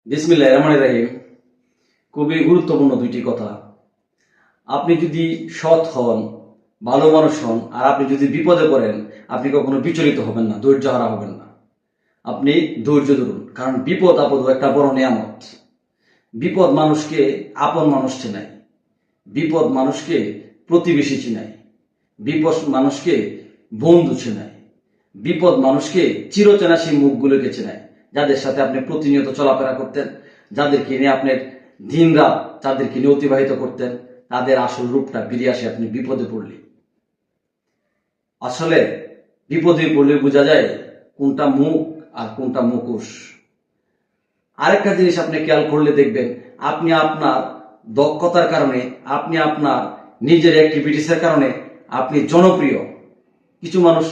বিসমিল্লাহির রহমানির রহিম। খুবই গুরুত্বপূর্ণ দুইটি কথা। আপনি যদি সৎ হন, ভালো মানুষ হন, আর আপনি যদি বিপদে পড়েন, আপনি কখনো বিচলিত হবেন না, ধৈর্য হারা হবেন না। আপনি ধৈর্য ধরুন, কারণ বিপদ আপদ একটা বড় নিয়ামত। বিপদ মানুষকে আপন মানুষ চেনায়, বিপদ মানুষকে প্রতিবেশী চেনায়, বিপদ মানুষকে বন্ধু চেনায়, বিপদ মানুষকে চিরচেনা সেই মুখগুলোকে চেনায়, যাদের সাথে আপনি প্রতিনিয়ত চলাফেরা করতেন, যাদেরকে নিয়ে আপনার দিন রাত যাদেরকে নিয়ে অতিবাহিত করতেন, তাদের আসল রূপটা বেরিয়ে আসে আপনি বিপদে পড়লে। আসলে বিপদে পড়লে বোঝা যায় কোনটা মুখ আর কোনটা মুখোশ। আরেকটা জিনিস আপনি খেয়াল করলে দেখবেন, আপনি আপনার দক্ষতার কারণে, আপনি আপনার নিজের অ্যাক্টিভিটিসের কারণে আপনি জনপ্রিয়। কিছু মানুষ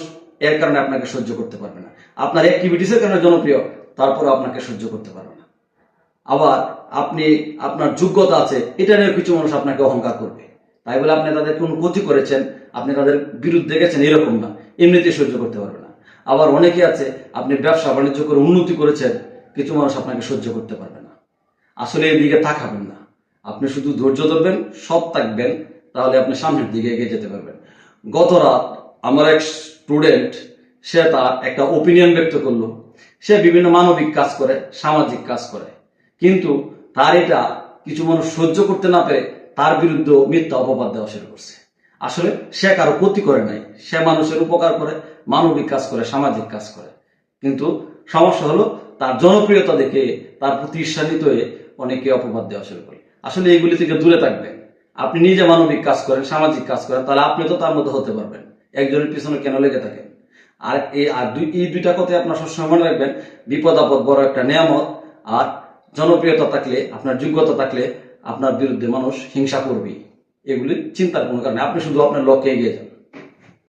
এর কারণে আপনাকে সহ্য করতে পারবে না। আপনার অ্যাক্টিভিটিসের কারণে জনপ্রিয়, তারপরে আপনাকে সহ্য করতে পারবে না। আবার আপনি আপনার যোগ্যতা আছে, এটা নিয়ে কিছু মানুষ আপনাকে অহংকার করবে। তাই বলে আপনি তাদের কোনো ক্ষতি করেছেন, আপনি তাদের বিরুদ্ধে গেছেন, এরকম না, এমনিতেই সহ্য করতে পারবে না। আবার অনেকে আছে, আপনি ব্যবসা বাণিজ্য করে উন্নতি করেছেন, কিছু মানুষ আপনাকে সহ্য করতে পারবে না। আসলে এই দিকে তাকাবেন না, আপনি শুধু ধৈর্য ধরবেন, সৎ থাকবেন, তাহলে আপনি সামনের দিকে এগিয়ে যেতে পারবেন। গত রাত আমার এক স্টুডেন্ট, সে তার একটা ওপিনিয়ন ব্যক্ত করলো। সে বিভিন্ন মানবিক কাজ করে, সামাজিক কাজ করে, কিন্তু তার এটা কিছু মানুষ সহ্য করতে না পেরে তার বিরুদ্ধে মিথ্যা অপবাদ দেওয়া শুরু করছে। আসলে সে কারো ক্ষতি করে নাই, সে মানুষের উপকার করে, মানবিক কাজ করে, সামাজিক কাজ করে, কিন্তু সমস্যা হলো তার জনপ্রিয়তা দেখে তার প্রতি ঈর্ষান্বিত হয়ে অনেকে অপবাদ দেওয়া শুরু করে। আসলে এগুলি থেকে দূরে থাকবেন। আপনি নিজে মানবিক কাজ করেন, সামাজিক কাজ করেন, তাহলে আপনি তো তার মধ্যে হতে পারবেন। একজনের পিছনে কেন লেগে থাকেন? আর এই দুইটা কথাই আপনার সবসময় মনে রাখবেন, বিপদ আপদ বড় একটা নিয়ামত। আর জনপ্রিয়তা থাকলে, আপনার যোগ্যতা থাকলে আপনার বিরুদ্ধে মানুষ হিংসা করবেই। এগুলি চিন্তার কোনো কারণে, আপনি শুধু আপনার লক্ষ্যে এগিয়ে যান।